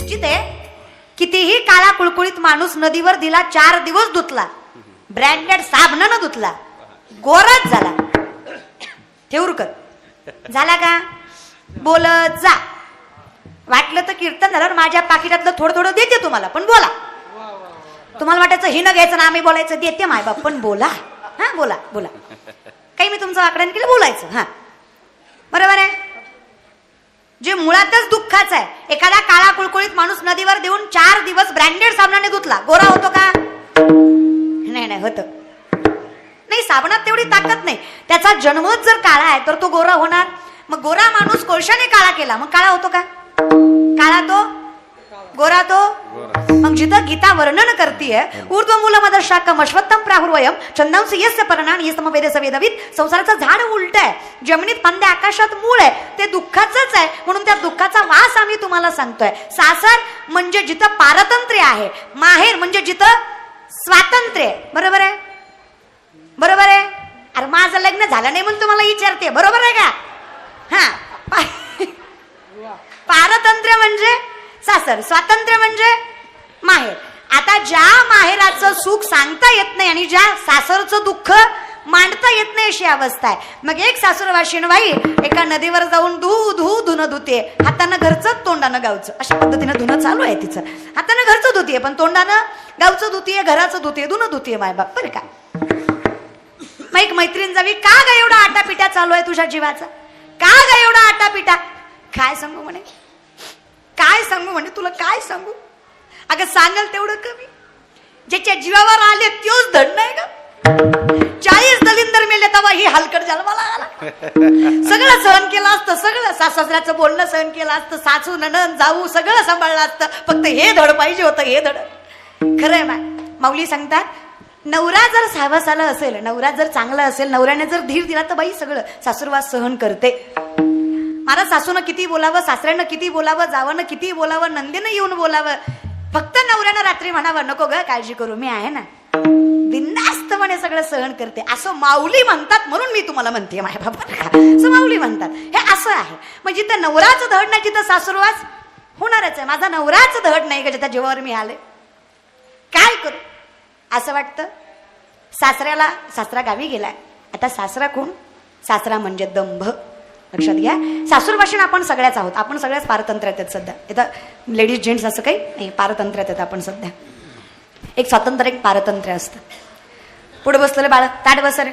निश्चित आहे, कितीही काळा कुळकुळीत माणूस नदीवर दिला 4 दिवस धुतला, ब्रँडेड साबणानं धुतला, गोराच झाला. ठेवूरकर झाला का? बोलत जा. वाटलं तर कीर्तन झाल्यावर माझ्या पाकिटातलं थोडं थोडं देते तुम्हाला, पण बोला. तुम्हाला वाटायचं हिनं घ्यायचं ना आम्ही बोलायचं, देते माय बाप, पण बोला. हा बोला बोला. काही मी तुमचं आकड्यान केलं, बोलायचं. हा बरोबर आहे. जे मुळातच दुःखाचं आहे, एखादा काळा कुळकुळीत माणूस नदीवर देऊन 4 दिवस ब्रँडेड साबणाने धुतला, गोरा होतो का? नाही नाही होत नाही. साबणात तेवढी ताकद नाही. त्याचा जन्मच जर काळा आहे तर तो गोरा होणार. मग गोरा माणूस कोळशाने काळा केला, मग काळा होतो का? काळा तो, गोरा तो. मग जिथं गीता वर्णन करतीये, ऊर्ध्वमूलमदशाकम अश्वत्थम प्राहुर्वयम छंदांसी यस्य पर्णानि यस्तम वेदस वेदविद. संसाराचं झाड उलट आहे, जमिनीत पंद्या आकाशात मूळ आहे, ते दुःखाचंच आहे. म्हणून त्या दुःखाचा वास आम्ही तुम्हाला सांगतोय. सासर म्हणजे जिथं पारतंत्र्य आहे, माहेर म्हणजे जिथं स्वातंत्र्य आहे. बरोबर आहे? बरोबर आहे. अरे माझं लग्न झालं नाही म्हणून तुम्हाला विचारते, बरोबर आहे का? हा पारतंत्र्य म्हणजे सासर, स्वातंत्र्य म्हणजे माहेर. आता ज्या माहेराचं सुख सांगता येत नाही आणि ज्या सासरचं दुःख मांडता येत नाही अशी अवस्था आहे. मग एक सासूरवाशीण बाई एका नदीवर जाऊन धुणं धुते, हातानं घरचं तोंडानं गावचं, अशा पद्धतीनं धुणं चालू आहे तिचं. हातानं घरचं धुतीये पण तोंडानं गावचं धुतीये, घराचं धुतीये, धुणं धुतीये मायबाप. बरं का? मग एक मैत्रीण जावी, का ग एवढा आटापिटा चालू आहे तुझ्या जीवाचा? का ग एवढा आटापिटा? काय सांगू म्हणे, काय सांगू म्हणे, तुला काय सांगू? अगं सांगाल तेवढं कमी. ज्याच्या जीवावर आले त्योच धड नाही का? 40 दलिंदर मेले तेव्हा ही हलकट जन्माला आला. सगळं सहन केलं असतं, सगळं सासऱ्याचं बोलणं सहन केलं असतं, सासू नणंद जाऊ सगळं सांभाळलं असतं, फक्त हे धड पाहिजे होतं, हे धड. खरंय माऊली सांगतात, नवरा जर सावसाला असेल, नवरा जर चांगला असेल, नवऱ्याने जर धीर दिला तर बाई सगळं सासूरवास सहन करते. मला सासूनं किती बोलावं, सासऱ्यानं किती बोलावं, जावनं किती बोलावं, नंदीनं येऊन बोलावं, फक्त नवऱ्यानं रात्री म्हणावं नको ग काळजी करू मी आहे ना, बिनधास्तपणे सगळं सहन करते. असं माऊली म्हणतात, म्हणून मी तुम्हाला म्हणते माझ्या बाबा, असं माऊली म्हणतात. हे असं आहे. मग जिथं नवराचं धड नाही तिथं सासूरवास होणारच आहे. माझा नवराचं धड नाही का जिथं जीवावर मी आले, काय करू असं वाटतं. सासरा गावी गेलाय. आता सासरा कोण? सासरा म्हणजे दंभ. लक्षात घ्या, सासूरवाशीण आपण सगळ्याच आहोत, आपण सगळ्याच पारतंत्र्यात आहेत सध्या. इथं लेडीज जेंट्स असं काही नाही, पारतंत्र्यात आहेत आपण सध्या. एक स्वातंत्र्य, एक पारतंत्र्य असतं. पुढे बसलेलं बाळ ताट बस रे.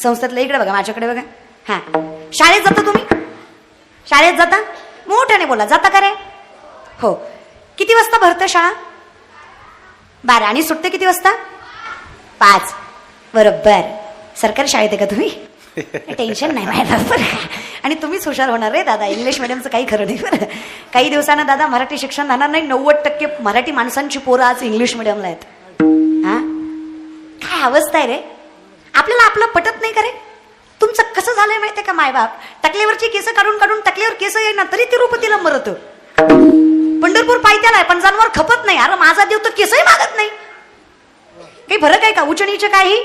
संस्थेतलं इकडे बघा, माझ्याकडे बघा. हा, शाळेत जाता तुम्ही? शाळेत जाता? मोठ्याने बोला, जाता का रे? हो. किती वाजता भरते शाळा? 12. आणि सुटते किती वाजता? 5. बरोबर. सरकारी शाळेत आहे का तुम्ही? टेन्शन नाही माझ्या. आणि तुम्हीच हुशार होणार रे दादा. इंग्लिश मिडियमचं काही खरं नाही बरं. काही दिवसानं दादा मराठी शिक्षण राहणार नाही. 90% मराठी माणसांची पोरं आज इंग्लिश मिडियमला आहेत. हा, काय अवस्था आहे रे. आपल्याला आपलं पटत नाही का रे? तुमचं कसं झालंय माहितीये का मायबाप? टकल्यावरची केस काढून काढून टकल्यावर केस येईना तरी तिरुपतीला मरत. पंढरपूर पायथ्याला आहे पण जनावर खपत नाही. अरे माझा देव तर केसही मागत नाही. काही फरक आहे का? उच्च नीच काही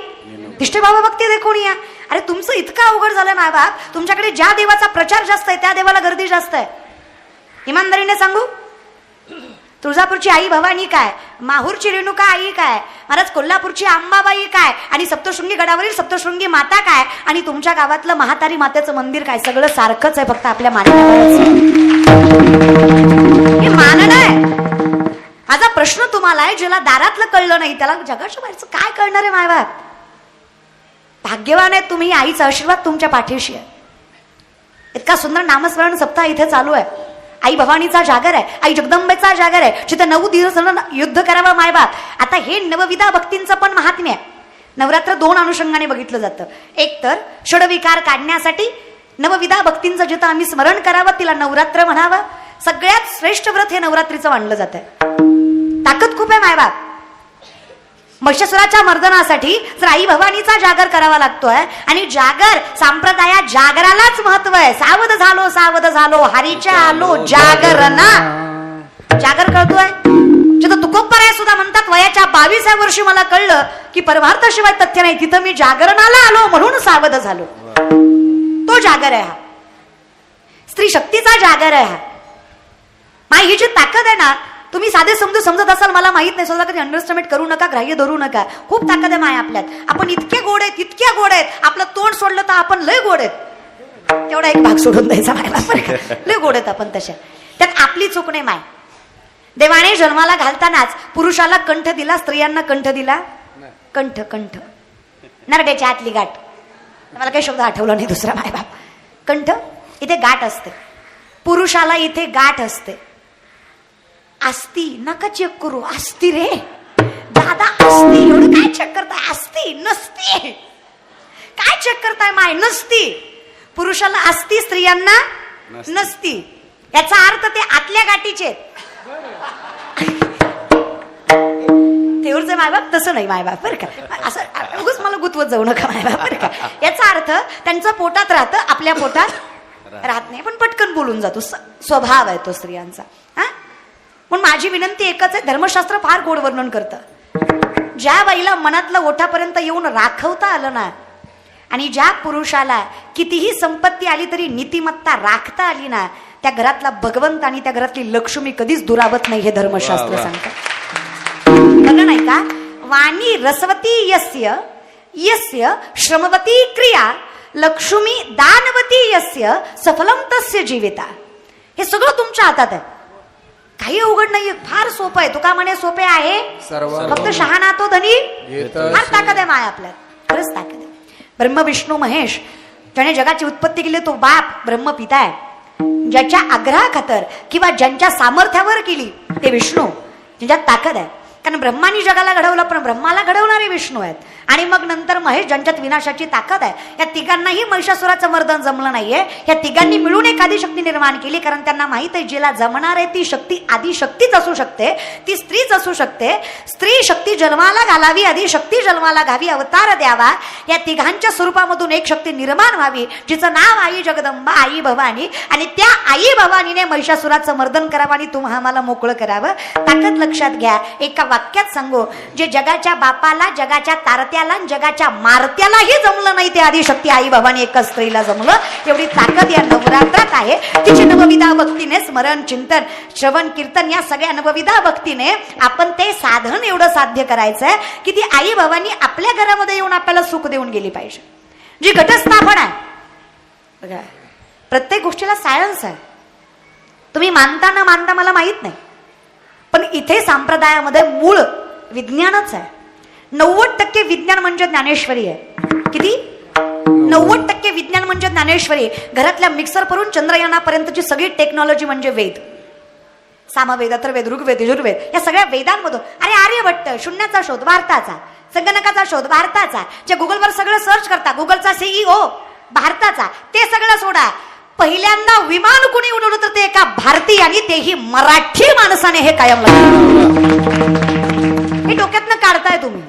तिष्ठे बाबा भक्ती देखून या. अरे तुमचं इतकं अवघड झालंय मायबाप. तुमच्याकडे ज्या देवाचा प्रचार जास्त आहे त्या देवाला गर्दी जास्त आहे. इमानदारीने सांगू, तुळजापूरची आई भवानी काय, माहूरची रेणुका आई काय, महाराज कोल्हापूरची अंबाबाई काय, आणि सप्तशृंगी गडावरील सप्तशृंगी माता काय, आणि तुमच्या गावातलं महातारी मातेचं मंदिर काय, सगळं सारखंच आहे, फक्त आपल्या मानण्याचं. हे मानणं आहे. माझा प्रश्न तुम्हाला आहे, ज्याला दारातलं कळलं नाही त्याला जगाच्या बाहेरचं काय कळणार आहे मायबाप? भाग्यवान आहे तुम्ही, आईचा आशीर्वाद तुमच्या पाठीशी आहे. इतका सुंदर नामस्मरण सप्ताह इथे चालू आहे. आई भवानीचा जागर आहे, आई जगदंबेचा जागर आहे, जिथं 9 दिवस युद्ध करावं मायबाप. आता हे नवविधा भक्तींचं पण महात्म्य आहे. नवरात्र 2 अनुषंगाने बघितलं जातं. एक तर षडविकार काढण्यासाठी नवविधा भक्तींचं जिथं आम्ही स्मरण करावं तिला नवरात्र म्हणावं. सगळ्यात श्रेष्ठ व्रत हे नवरात्रीचं मानलं जात आहे. ताकद खूप आहे मायबाप. महिषासुराच्या मर्दनासाठी जर आई भवानीचा जागर करावा लागतोय, आणि जागर संप्रदायात जागरालाच महत्व आहे. सावध झालो सावध झालो हरीच्या आलो जागरणा. जागर कळतोय जिथं तुकोबराय सुद्धा म्हणतात वयाच्या 22व्या वर्षी मला कळलं की परमार्थाशिवाय तथ्य नाही, तिथं मी जागरणाला आलो म्हणून सावध झालो. तो जागर आहे हा, स्त्री शक्तीचा जागर आहे हा. माय ही जी ताकद आहे ना, तुम्ही साधे समजत असाल मला माहित नाही, स्वतः कधी अंडरस्टिमेट करू नका, ग्राह्य धरू नका. खूप ताकद आहे माय आपल्यात. आपण इतके गोड आहेत, इतक्या गोड आहेत, आपलं तोंड सोडलं तर आपण लय गोड आहेत. तेवढा एक भाग सोडून द्यायचा मायला, लय गोड आहेत आपण तशा. त्यात आपली चूक नाही माय. देवाने जन्माला घालतानाच पुरुषाला कंठ दिला, स्त्रियांना कंठ दिला. कंठ कंठ नरड्याच्या आतली गाठ. मला काही शब्द आठवला नाही दुसरा माय बाप. कंठ इथे गाठ असते, पुरुषाला इथे गाठ असते. असती नका चेक करू, असती रे दादा, असती. एवढं काय चेक करताय? असती नसती. काय चेक करताय माय? नसती. पुरुषाला असती, स्त्रियांना नसती. याचा अर्थ ते आतल्या गाठीचे. तेवढच मायबाप तसं नाही मायबाप बरं का. असं उगच मला गुतवत जाऊ नका मायबाप बरं का. याचा अर्थ त्यांचं पोटात राहतं, आपल्या पोटात राहत नाही. पण पटकन बोलून जातो, स्वभाव आहे तो स्त्रियांचा. हा, पण माझी विनंती एकच आहे, धर्मशास्त्र फार गोड वर्णन करतं. ज्या बाईला मनातलं ओठापर्यंत येऊन राखवता आलं ना, आणि ज्या पुरुषाला कितीही संपत्ती आली तरी नीतिमत्ता राखता आली ना, त्या घरातला भगवंत आणि त्या घरातली लक्ष्मी कधीच दुरावत नाही, हे धर्मशास्त्र सांगतं. बघा नाही का, वाणी रसवती यस्य यस्य श्रमवती क्रिया लक्ष्मी दानवती यस्य सफलम तस्य जीविता. हे सगळं तुमच्या हातात आहे, काही अवघड नाहीये, फार सोपं आहे. तुका म्हणे सोपे आहे फक्त शहाणा तो धनी. फार ताकद आहे माय आपल्यात, खरंच ताकद आहे. ब्रह्म विष्णू महेश ज्याने जगाची उत्पत्ती केली तो बाप ब्रह्म पिता आहे. ज्याच्या आग्रहाखातर किंवा ज्यांच्या सामर्थ्यावर केली ते विष्णू, ज्यांच्यात ताकद आहे. कारण ब्रह्मानी जगाला घडवलं, पण ब्रह्माला घडवणारे विष्णू आहेत. आणि मग नंतर महेश ज्यांच्यात विनाशाची ताकद आहे. या तिघांनाही महिषासुराचं मर्दन जमलं नाहीये. या तिघांनी मिळून एखादी शक्ती निर्माण केली, कारण त्यांना माहित आहे जिला जमणार आहे ती शक्ती आधी शक्तीच असू शकते, ती स्त्रीच असू शकते. स्त्री शक्ती जन्माला घालावी, आधी शक्ती जन्माला घावी, अवतार द्यावा. या तिघांच्या स्वरूपामधून एक शक्ती निर्माण व्हावी, जिचं नाव आई जगदंबा, आई भवानी. आणि त्या आई भवानीने महिषासुराचं मर्दन करावं आणि तुम्हा आम्हाला मोकळं करावं. ताकद लक्षात घ्या. एका वाक्यात सांगू, जे जगाच्या बापाला, जगाच्या तारत्याला, जगाच्या मारत्यालाही जमलं नाही, ते आदिशक्ती आई भवानी एका स्त्रीला जमलं. एवढी ताकद या नवरात्रात आहे. तिची नवविधा भक्तीने स्मरण, चिंतन, श्रवण, कीर्तन या सगळ्या नवविधा भक्तीने आपण ते साधन एवढं साध्य करायचंय की ती आई भवानी आपल्या घरामध्ये येऊन आपल्याला सुख देऊन गेली पाहिजे. जी घटस्थापन आहे बघा, प्रत्येक गोष्टीला सायन्स आहे. तुम्ही मानता न मानता मला माहित नाही, पण इथे संप्रदायामध्ये मूळ विज्ञानच आहे. 90% विज्ञान म्हणजे ज्ञानेश्वरी आहे. किती? 90% विज्ञान म्हणजे ज्ञानेश्वरी. घरातल्या मिक्सर करून चंद्रयानापर्यंतची सगळी टेक्नॉलॉजी म्हणजे वेद. सामवेद, अथर्ववेद, ऋग्वेद, यजुर्वेद या सगळ्या वेदांमधून. अरे आर्यभट्ट शून्याचा शोध भारताचा, संगणकाचा शोध भारताचा. जे गुगलवर सगळं सर्च करता, गुगलचा CEO भारताचा. ते सगळं सोडा, पहिल्यांदा विमान कुणी उडवलं तर ते एका भारतीय, आणि तेही मराठी माणसाने. हे कायम हे डोक्यातनं काढताय तुम्ही.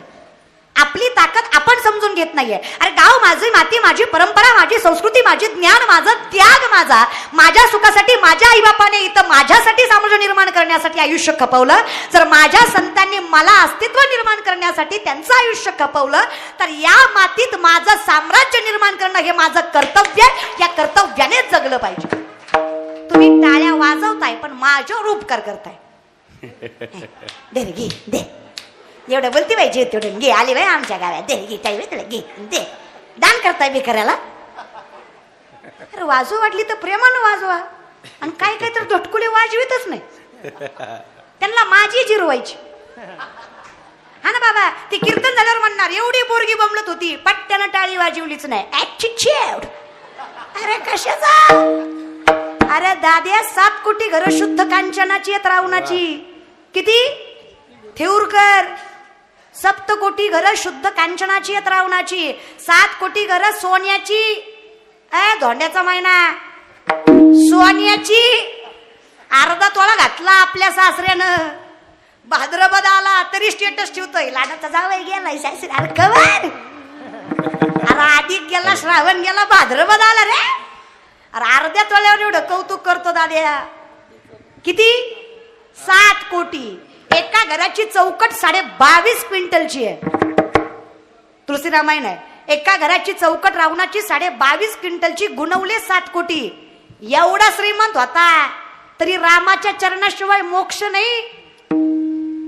आपली ताकद आपण समजून घेत नाहीये. अरे गाव माझी, माती माझी, परंपरा माझी, संस्कृती माझी, ज्ञान माझं, त्याग माझा. माझ्या सुखासाठी माझ्या आईबापाने इथं माझ्यासाठी साम्राज्य निर्माण करण्यासाठी आयुष्य खपवलं. जर माझ्या संतांनी मला अस्तित्व निर्माण करण्यासाठी त्यांचं आयुष्य खपवलं, तर या मातीत माझं साम्राज्य निर्माण करणं हे माझं कर्तव्य आहे. या कर्तव्याने जगलं पाहिजे. तुम्ही टाळ्या वाजवताय पण माझ्यावर उपकार करताय. दे रे घे, दे एवढं बोलती पाहिजे तेवढं घे. आली बाई आमच्या गावात, दे घे काही तुला घे, दे. दान करताय भिकाऱ्याला. अरे वाजू वाटली तर प्रेमानं वाजवा, आणि काय काय तर धटकुले वाजवीतच नाही. त्यांना माझी जिरवायची. हा ना बाबा, ती कीर्तन झाल्यावर म्हणणार एवढी पोरगी बमलत होती, पट्ट्यानं टाळी वाजवलीच नाही. अरे कशाचा? अरे दाद्या 7 कोटी घर शुद्ध कांचनाची आहेत रावणाची. किती? थेऊरकर 7 कोटी घर शुद्ध कांचनाची आहेत रावणाची. 7 कोटी घर सोन्याची. धोंड्याचा महिना सोन्याची. अर्धा तोळा घातला आपल्या सासऱ्यानं. भाद्रपद आला तरी स्टेटस ठेवतोय, लाडाचा जावई गेलाय सासरी. अरे कवर, अरे अधिक गेला, श्रावण गेला, भाद्रपद आला रे. अरे अर्ध्या तोळ्यावर एवढं कौतुक करतो दाद्या. किती? 7 कोटी. एका घराची चौकट 22.5 क्विंटलची आहे. तुलसी रामायण आहे. एका घराची चौकट रावणाची 22.5 क्विंटलची, गुणवले 7 कोटी. एवढा श्रीमंत होता. तरी रामाच्या चरणाशिवाय मोक्ष नाही.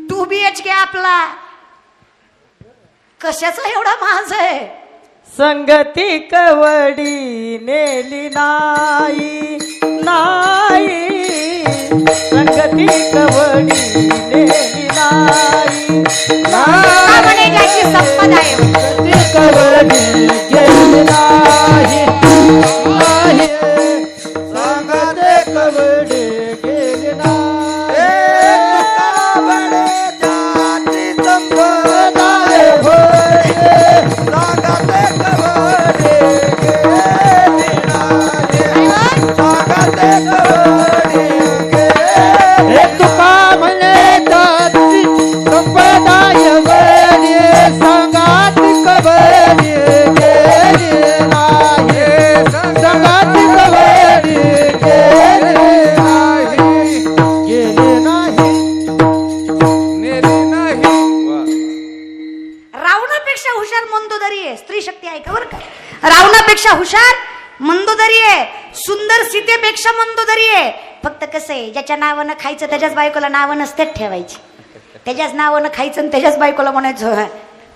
2 BHK आपला कशाचा एवढा माझ आहे. संगती कवडी नेली नाही नाही, संगती कवडी नेली नाही का म्हणे ज्याची संपदा आहे. संगती कवडी गेली नाही नाही, संगती कवडी गेली नाही. बडे जाती संपदा होय, संगती कवडी गेली नाही, संगती कवडी हे तुका म्हणे जाती संपदा वडी, संगती कवडी गेली नाही, संगती कवडी गेली नाही, गेली नाही, नेली नाही. रावणापेक्षा हुशार मंदोदरी आहे. स्त्री शक्ती आहे का बरं का. रावणापेक्षा हुशार मंदोदरी आहे. सुंदर सीतेपेक्षा मंदोदरी आहे. फक्त कसं आहे, ज्याच्या नावानं खायचं त्याच्याच बायकोला नावं नसतेच ठेवायची. त्याच्याच नावानं खायचं आणि त्याच्याच बायकोला म्हणायचं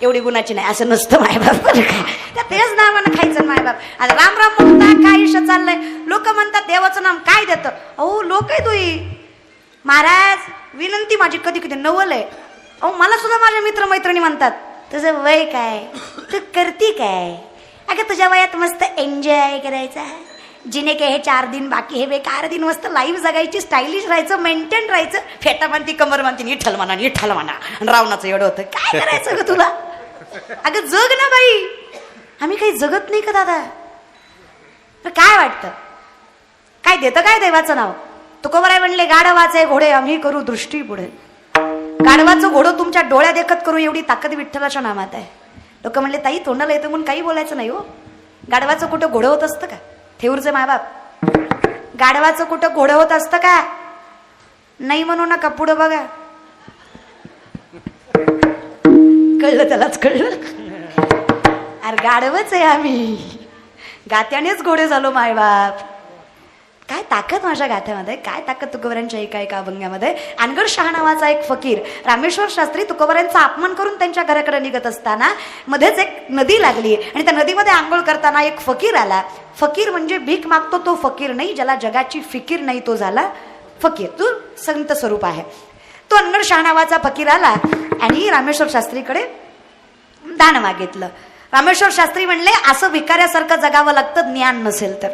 एवढी गुणाची नाही, असं नसतं मायबाप बरं का. त्याच नावानं खायचं मायबाप. आता राम राम म्हणता काय आयुष्य चाललंय. लोक म्हणतात देवाचं नाम काय देतं. अहो लोक आहे तुही महाराज, विनंती माझी कधी कधी नवल आहे. अहो मला सुद्धा माझ्या मित्रमैत्रिणी म्हणतात तुझं वय काय, तू करती काय. अगं तुझ्या वयात मस्त एन्जॉय करायचा, जिने काय हे 4 दिन बाकी हे बेकार दिन मस्त लाईफ जगायची, स्टायलिश राहायचं, मेंटेन राहायचं. फेटा मानती कमर मानती निठल म्हणा निठल म्हणा. आणि रावणाचं एवढं होतं काय करायचं ग तुला. अगं जग ना बाई. आम्ही काही जगत नाही का दादा. काय वाटतं काय देतं काय देवाचं नाव. तुकोबराय म्हणले गाढवाचे घोडे आम्ही करू दृष्टी पुढे. गाढवाचं घोडं तुमच्या डोळ्या देखत करू एवढी ताकद विठ्ठलाच्या नामात आहे. लोक म्हणले ताई तोंडाला येतं म्हणून काही बोलायचं नाही हो. गाढवाचं कुठं घोडं होत असतं का. थेऊरचे मायबाप, गाढवाचं कुठं घोडं होत असतं का. नाही म्हणू नका, पुढं बघा. कळलं त्यालाच कळलं. अरे गाढवच आहे आम्ही, गात्यानेच घोडे झालो मायबाप. काय ताकद माझ्या गाथ्यामध्ये, काय ताकद तुकोबरांच्या एका अभंगामध्ये. अनगड शहा नावाचा एक फकीर, रामेश्वर शास्त्री तुकोबरांचा अपमान करून त्यांच्या घराकडे निघत असताना मध्येच एक नदी लागली आणि त्या नदीमध्ये आंघोळ करताना एक फकीर आला. फकीर म्हणजे भीक मागतो तो फकीर नाही, ज्याला जगाची फिकीर नाही तो झाला फकीर, तो संत स्वरूप आहे. तो अनगड शहा नावाचा फकीर आला आणि रामेश्वर शास्त्रीकडे दान मागितलं. रामेश्वर शास्त्री म्हणले असं भिकाऱ्यासारखं जगावं लागतं ज्ञान नसेल तर.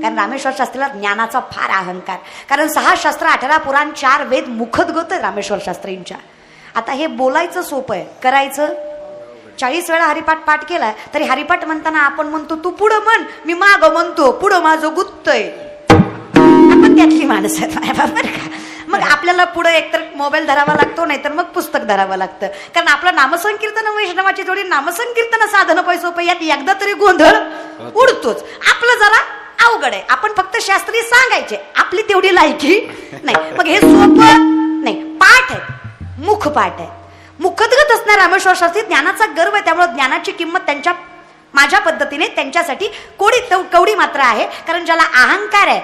कारण रामेश्वर शास्त्रीला ज्ञानाचा फार अहंकार. कारण 6 शास्त्र 18 पुराण 4 वेद मुखदगत आहे रामेश्वर शास्त्रींच्या. आता हे बोलायचं सोपं आहे, करायचं 40 वेळा हरिपाठ पाठ केला तरी हरिपाठ म्हणताना आपण म्हणतो तू पुढं म्हण, मी माग म्हणतो पुढं माझं गुत्तय. आपण त्यातली माणसं आहेत. मग आपल्याला पुढे एकतर मोबाईल धरावा लागतो, नाहीतर मग पुस्तक धरावं लागतं. कारण आपलं नामसंकीर्तन वैष्णवाची जोडी नामसंकीर्तन साधन पैसोपै यात एकदा तरी गोंधळ उडतोच. आपलं जरा अवघड आहे. आपण फक्त शास्त्री सांगायचे, आपली तेवढी लायकी नाही. मग हे सोपं नाही, पाठ आहे, मुखपाठ आहे. मुखदगत असणार रामेश्वर शास्त्री. ज्ञानाचा गर्व आहे, त्यामुळे ज्ञानाची किंमत त्यांच्या माझ्या पद्धतीने त्यांच्यासाठी कवडी मात्र आहे. कारण ज्याला अहंकार आहे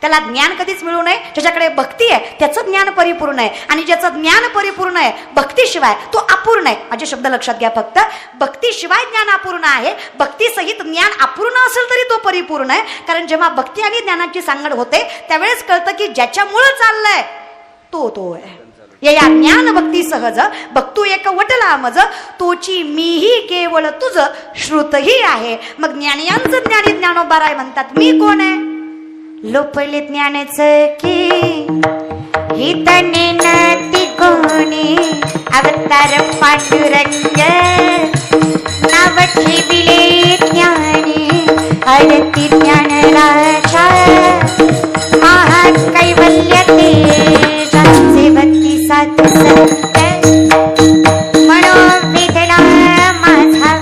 त्याला ज्ञान कधीच मिळू नये. ज्याच्याकडे भक्ती आहे त्याचं ज्ञान परिपूर्ण आहे, आणि ज्याचं ज्ञान परिपूर्ण आहे भक्तीशिवाय तो अपूर्ण आहे. माझे शब्द लक्षात घ्या फक्त. भक्तीशिवाय ज्ञान अपूर्ण आहे, भक्तीसहित ज्ञान अपूर्ण असेल तरी तो परिपूर्ण आहे. कारण जेव्हा भक्ती आणि ज्ञानाची सांगड होते त्यावेळेस कळतं की ज्याच्यामुळं चाललंय तो आहे. या ज्ञान भक्ती सहज भक्तू एक वटला मज, तोची मीही केवळ तुझ श्रुतही आहे. मग ज्ञानियांचं ज्ञानी ज्ञानोबा राय म्हणतात मी कोण आहे. लोपले ज्ञानच की हितने नती कोणी, अवतार पांडुरंग नाव ठेविले ज्ञानी, आरती ज्ञान राजा महाकैवल्य तेजा, सेवती सात संत म्हणो वेदना माझा.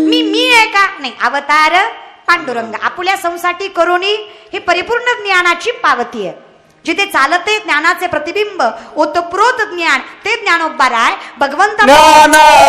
मी आहे का नाही, अवतार पांडुरंग आपुल्या संसाठी करोनी ही परिपूर्ण ज्ञानाची पावती आहे. जिथे चालते ज्ञानाचे प्रतिबिंब ओतप्रोत ज्ञान ते ज्ञानोबा राय भगवंत ज्ञानाचा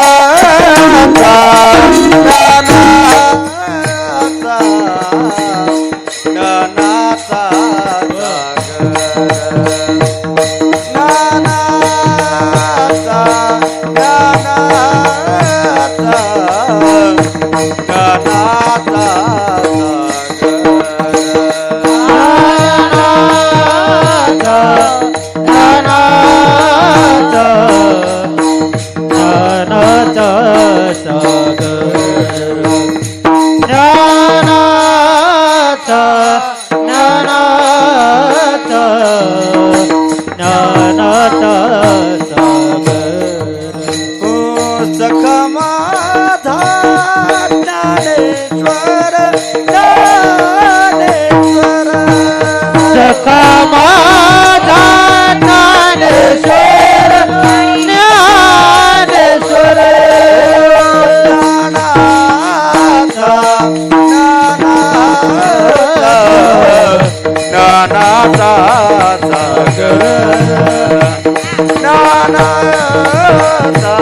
ज्ञानाचा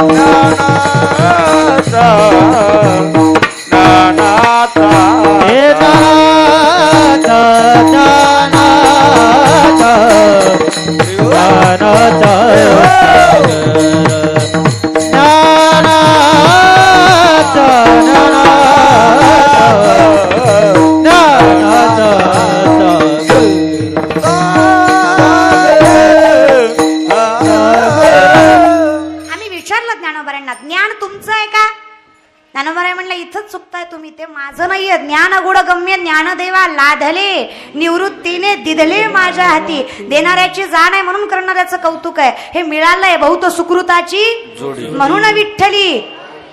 ज्ञानाचा ज्ञानाचा हे ज्ञानाचा ज्ञानाचा ज्ञानाचा ज्ञान तुमचं आहे का? ज्ञानोबराय म्हणलं इथंच चुकताय तुम्ही, ते माझं नाहीये. ज्ञान गुण गम्य ज्ञानदेवा लाधले निवृत्तीने दिधले माझ्या हाती. देणाऱ्याची जाण आहे म्हणून करणाऱ्याचं कौतुक आहे. हे मिळालंय बहुत सुकृताची म्हणून विठ्ठली.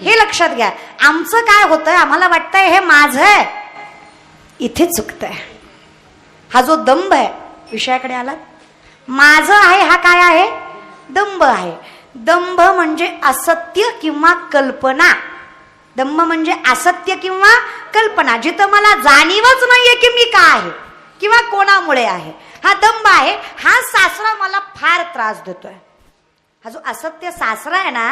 हे लक्षात घ्या. आमचं काय होतंय, आम्हाला वाटतंय हे माझं आहे, इथे चुकतंय. हा जो दंभ आहे, विषयाकडे आला, माझं आहे हा काय आहे? दंभ आहे. दंभ म्हणजे असत्य किंवा कल्पना. दंभ म्हणजे असत्य किंवा कल्पना, जिथं मला जाणीवच नाहीये की मी काय आहे किंवा कोणामुळे आहे, हा दंभ आहे. हा सासरा मला फार त्रास देतोय. हा जो असत्य सासरा आहे ना,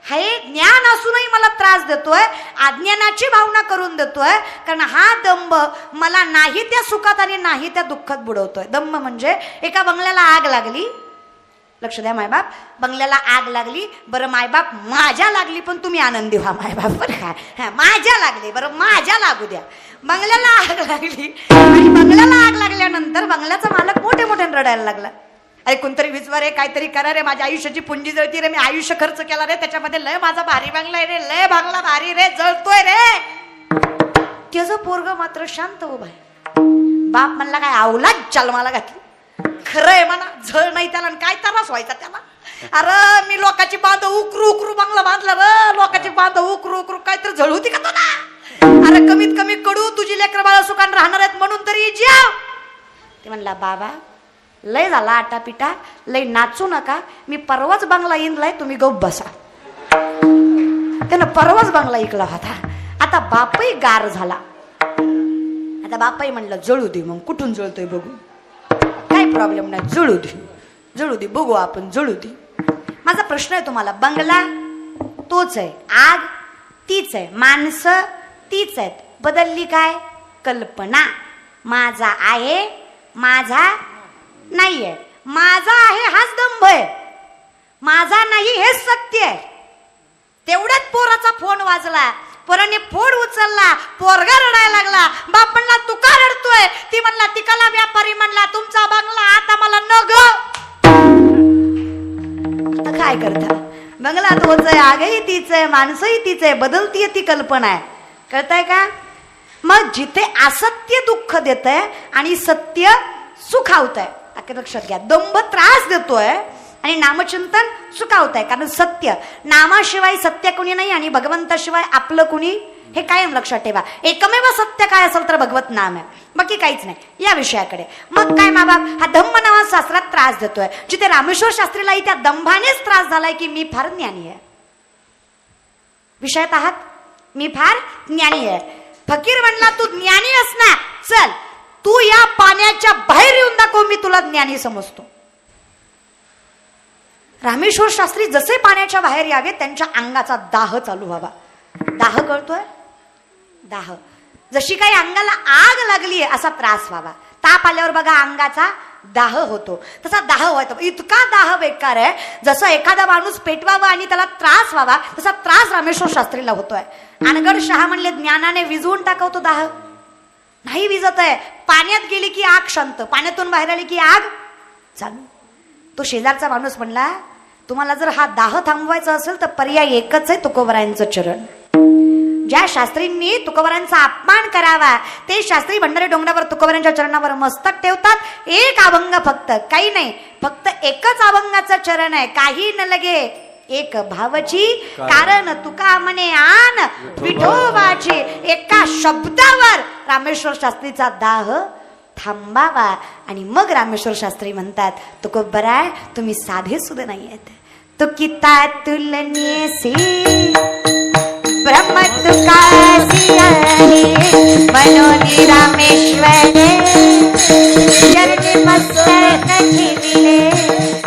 हे ज्ञान असूनही मला त्रास देतोय, अज्ञानाची भावना करून देतोय. कारण हा दंभ मला नाही त्या सुखात आणि नाही त्या दुःखात बुडवतोय. दंभ म्हणजे एका बंगल्याला आग लागली, लक्ष द्या मायबाप, बंगल्याला आग लागली, बरं मायबाप माझ्या लागली पण तुम्ही आनंदी व्हा मायबाप, बरं काय, माझ्या लागली, बरं माझ्या लागू द्या. बंगल्याला आग लागली आणि बंगल्याला आग लागल्यानंतर बंगल्याचा मालक मोठे मोठे रडायला लागला. अरे कोणतरी विचवा रे, काहीतरी करा रे, माझ्या आयुष्याची पुंजी जळती रे, मी आयुष्य खर्च केला रे, त्याच्यामध्ये लय माझा भारी बंगला आहे रे, लय बंगला भारी रे, जळतोय रे. त्याचं पोरग मात्र शांत उभा आहे. बाप म्हणला काय अवलाद जन्माला घातली, खरंय म्हणा, झळ नाही त्याला, काय त्रास व्हायचा त्याला. अरे मी लोकांची बांध उकरू उकरू बंगला बांधला रे, लोकांची बांध उकरू उकरू, काहीतरी झळ होती का तुला? अरे कमीत कमी कडू तुझी लेकर बाळा सुखान राहणार आहेत म्हणून तरी जेव. ते म्हणला बाबा लय झाला आटापिटा, लय नाचू नका, मी परवाच बंगला इंदलाय, तुम्ही गप बसा. त्यानं परवाच बंगला इकला होता. आता बापही गार झाला. आता बापही म्हणलं जळू दे, मग कुठून जळतोय बघू, काय प्रॉब्लेम नाही, जळू दे जळू दे, बघू आपण, जळू दे. माझा प्रश्न आहे तुम्हाला, बंगला तोच आहे, आग तीच आहे, माणसं तीच आहेत, बदलली काय? कल्पना. माझा आहे, माझा नाहीये. माझा आहे हाच दंभ आहे, माझा नाही हेच सत्य आहे. तेवढ्यात पोराचा फोन वाजला, पोराने फोन उचलला, पोरगा रडायला लागला. बाप म्हणला तू का रडतोय? ती म्हणला तिकाला व्यापारी म्हणला तुमचा बंगला आता मला न ग. काय करता, बंगला तोच आहे, आगही तीच आहे, माणसंही तीच आहे, बदलतीये ती कल्पना आहे. कळताय का? मग जिथे असत्य दुःख देत आहे आणि सत्य सुखावत आहे, लक्षात घ्या. दंभ त्रास देतोय आणि नामचिंतन सुखावत आहे. कारण सत्य, नामाशिवाय सत्य कुणी नाही आणि भगवंताशिवाय आपलं कुणी, हे कायम लक्षात ठेवा. एकमेव सत्य काय असेल तर भगवत नाम आहे, बाकी काहीच नाही. या विषयाकडे मग काय माबाप, हा दंभ नावा शास्त्रात त्रास देतोय. जिथे रामेश्वर शास्त्रीलाही त्या दंभानेच त्रास झालाय की मी फार ज्ञानी आहे. विषयात आहात, मी फार ज्ञानी आहे. फकीर म्हणला तू ज्ञानी अस ना, चल तू या पाण्याच्या बाहेर येऊन दाखव, मी तुला ज्ञानी समजतो. रामेश्वर शास्त्री जसे पाण्याच्या बाहेर यावे त्यांच्या अंगाचा दाह चालू व्हावा. दाह कळतोय? दाह, जशी काही अंगाला आग लागली असा त्रास व्हावा. ताप आल्यावर बघा अंगाचा दाह होतो, तसा दाह व्हायचा. इतका दाह बेकार आहे, जसं एखादा माणूस पेटवावा आणि त्याला त्रास व्हावा तसा त्रास रामेश्वर शास्त्रीला होतोय. अनगड शहा म्हणले ज्ञानाने विझवून टाकवतो दाह, नाही विजत आहे. पाण्यात गेली की आग शांत, पाण्यातून बाहेर आली की आग चालू. तो शेजारचा माणूस म्हणला तुम्हाला जर हा दाह थांबवायचा असेल तर पर्याय एकच आहे, तुकोबरायांचं चरण. ज्या शास्त्रींनी तुकोबरांचा अपमान करावा ते शास्त्री भंडारी डोंगरावर तुकोबरांच्या चरणावर मस्तक ठेवतात. एक अभंग फक्त, काही नाही, फक्त एकच अभंगाचं चरण आहे. काही न लगे एक भावची कारण तुका म्हणे आन विठोबाची. एका शब्दावर रामेश्वर शास्त्रीचा दाह थांबावा. आणि मग रामेश्वर शास्त्री म्हणतात तुकोबराय तुम्ही साधे सुद्धा नाही आहेत, तू किता तुलनेसी ब्रह्म तुकासी मनोनी रामेश्वरे चरणी मस्तक ठेविले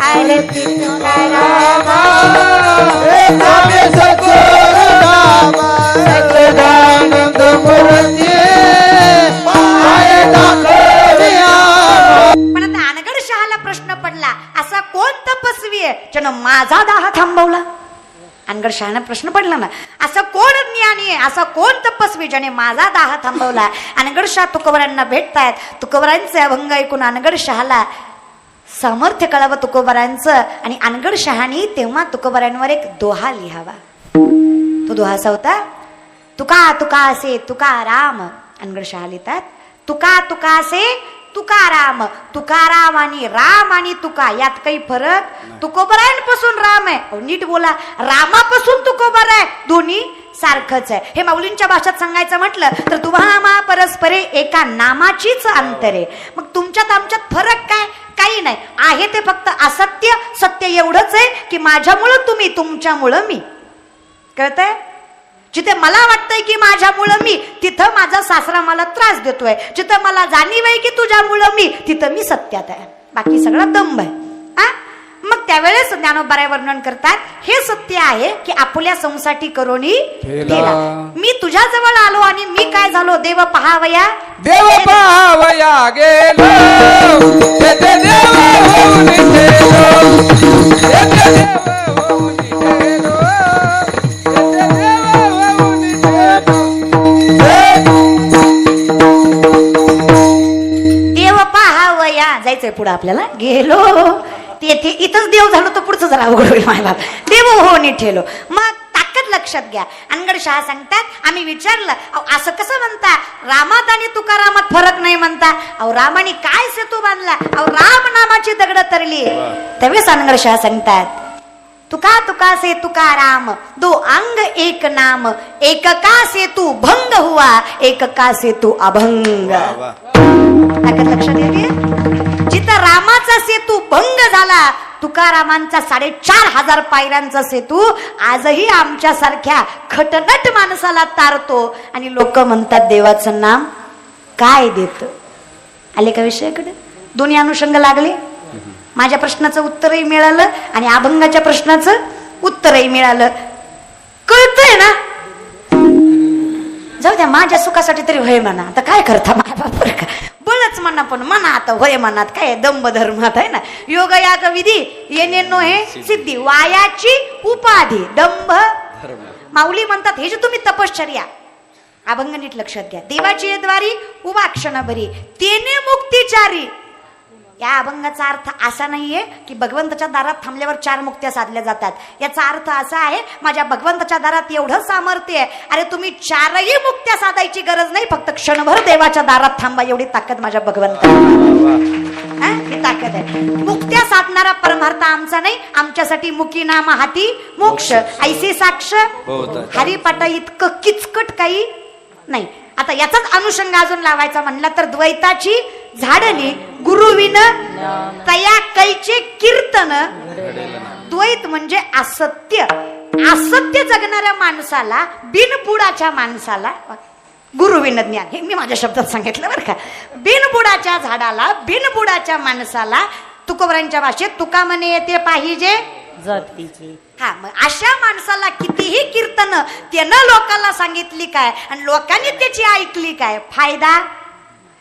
आरती तुका आहे ज्यानं माझा दाह थांबवला? अनगड शहाणा प्रश्न पडला ना. असं कोण ज्ञानी आहे, असा कोण तपस्वी ज्याने माझा दाह थांबवला? अनगड शहा तुकोबरांना भेटतायत. तुकोबरांचे अभंग ऐकून अनगड शहाला सामर्थ्य कळावं तुकोबरांचं. आणि अनगड शहानी तेव्हा तुकोबरांवर एक दोहा लिहावा. तो दोहा असा होता, तुका तुकासे तुकाराम. अनगड शहा लिहितात, तुका तुकासे तुकाराम. तुकाराम आणि राम आणि तुका यात काही फरक? तुकोबरांपासून राम आहे, अहो नीट बोला, रामापासून तुकोबर आहे, दोन्ही सारखंच आहे. हे माऊलींच्या भाषेत सांगायचं म्हटलं तर तुव्हा परस्परे एका नामाचीच अंतरे. मग तुमच्यात आमच्यात फरक काय? काही नाही आहे, ते फक्त असत्य. सत्य एवढंच आहे की माझ्यामुळं तुम्ही, तुमच्यामुळं मी. कळतंय? जिथे मला वाटतंय की माझ्यामुळं मी, तिथं माझा सासरा मला त्रास देतोय. जिथं मला जाणीव आहे की तुझ्यामुळं मी, तिथं मी सत्यात आहे, बाकी सगळा दंभ आहे. हा, मग त्यावेळेस ज्ञानोबा वर्णन करतात, हे सत्य आहे की आपुल्या संसाठी करोनी ठेला. मी तुझ्या जवळ आलो आणि मी काय झालो? देव पहावया, देव पावया गेलो, येथे देव होऊन गेलो, येथे देव होऊन गेलो, येथे देव होऊन गेलो. देव पहावया जायचंय पुढे आपल्याला. गेलो तेथे, इथंच देव झालो तर पुढचं जरा अवघड होईल माझ्या बाप. देव हो नी ठेलो. मग ताकद लक्षात घ्या. अनगड शहा सांगतात, आम्ही विचारलं, अहो असं कसं म्हणता? रामात आणि तुकारामात फरक नाही म्हणता? अहो रामाने काय सेतू बांधला? अहो राम नामाची दगड तरली. त्यावेळेस अनगड शहा सांगतात, तुका तुका से तुकाराम, दो अंग एक नाम, एक का सेतू भंग हुआ, एक का सेतू अभंग. ताकद लक्षात येते. जिथं रामाचा सेतू भंग झाला, तुकारामांचा 4,500 पायऱ्यांचा सेतू आजही आमच्या सारख्या खटनट माणसाला तारतो. आणि लोक म्हणतात देवाचं नाम काय देत? आले का विषयाकडे? दोन्ही अनुषंग लागले. माझ्या प्रश्नाचं उत्तरही मिळालं आणि अभंगाच्या प्रश्नाचं उत्तरही मिळालं. कळतंय ना? जाऊ द्या, माझ्या सुखासाठी तरी होय म्हणा. आता काय करता माझ्या बापर का? बळच म्हणा, पण म्हणा आता होय मनात काय दंभ धर्मात आहे ना. योग याग विधी येणे नो हे सिद्धी, वायाची उपाधी दंभ. माऊली म्हणतात, हे जे तुम्ही तपश्चर्या, अभंग नीट लक्षात घ्या. देवाची द्वारी उभा क्षण भरी, तेने मुक्तीचारी. या अभंगाचा अर्थ असा नाहीये की भगवंताच्या दारात थांबल्यावर 4 मुक्त्या साधल्या जातात. याचा अर्थ असा आहे, माझ्या भगवंताच्या दारात एवढं सामर्थ्य आहे, अरे तुम्ही 4ही मुक्त्या साधायची गरज नाही, फक्त क्षणभर देवाच्या दारात थांबा, एवढी ताकद माझ्या भगवंताला. ही ताकद आहे. मुक्त्या साधणारा परमार्थ आमचा नाही, आमच्यासाठी मुकी नाम हाती मोक्ष. ऐसी साक्ष हरिपाटा इतकं किचकट काही नाही. आता याचाच अनुषंग अजून लावायचा म्हणला तर द्वैताची झाडणी गुरुविन तया कैचे कीर्तन. द्वैत म्हणजे असत्य. असत्य जगणाऱ्या माणसाला, बिनबुडाच्या माणसाला गुरुविन ज्ञान. हे मी माझ्या शब्दात सांगितलं बरं का. बिनबुडाच्या झाडाला, बिनबुडाच्या माणसाला तुकोबरांच्या भाषेत तुका म्हणे येते पाहिजे जातीचे. हा, मग अशा माणसाला कितीही कीर्तन त्यानं लोकांना सांगितली काय आणि लोकांनी त्याची ऐकली काय फायदा?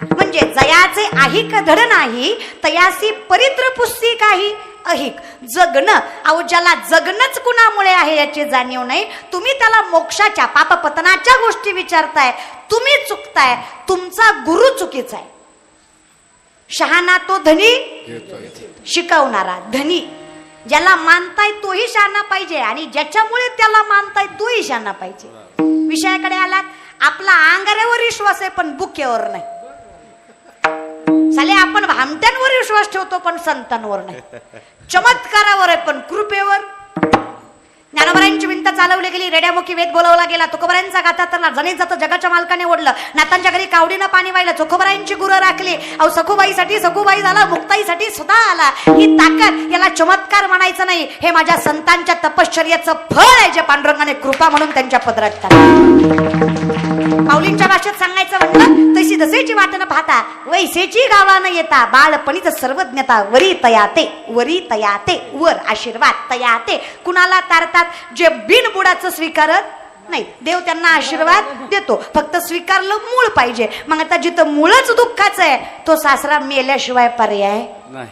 म्हणजे जयाचे आहिक धड नाही, तयासी परित्र पुस्ती काही अहिक. जगणं, अहो ज्याला जगणंच कुणामुळे आहे याची जाणीव नाही, तुम्ही त्याला मोक्षाच्या पापपतनाच्या गोष्टी विचारताय, तुम्ही चुकताय. तुमचा गुरु चुकीचा आहे. शहाणा तो धनी, शिकवणारा धनी. ज्याला मानताय तोही शहाणा पाहिजे आणि ज्याच्यामुळे त्याला मानताय तोही शहाणा पाहिजे. विषयाकडे आलात, आपला अंगाऱ्यावर विश्वास आहे पण बुक्यावर नाही. साले आपण भामट्यांवर विश्वास ठेवतो पण संतांवर नाही. चमत्कारावर आहे पण कृपेवर. ज्ञानोबरांची भिंत चालवली गेली, रेड्यामुखी वेद बोलवला गेला, तुकोबरांचा गाथा तरला, जणीत जातं जगाच्या मालकाने ओढलं, नातांच्या घरी कावडीनं पाणी वाहिलं, तुकोबरांची गुरं राखली. अहो सखुबाईसाठी सखुबाई झाला, मुक्ताईसाठी सुद्धा आला. ही ताकद, याला चमत्कार म्हणायचं नाही, हे माझ्या संतांच्या तपश्चर्याचं फळ आहे, जे पांडुरंगाने कृपा म्हणून त्यांच्या पदरात टाकलं. माऊलींच्या भाषेत सांगायचं म्हणलं, तशी जसेची वाट न पाहता वैसेची गावानं येता, बाळपणीच सर्वज्ञता वरी तयाते, वरी तयाते, वर आशीर्वाद तयाते. कुणाला तारतात? जे बिनबुडाचं स्वीकारत नाही, देव त्यांना आशीर्वाद देतो, फक्त स्वीकारलं मूळ पाहिजे. मग आता जिथं मूळच दुःखाचं आहे, तो सासरा मेल्याशिवाय पर्याय नाही.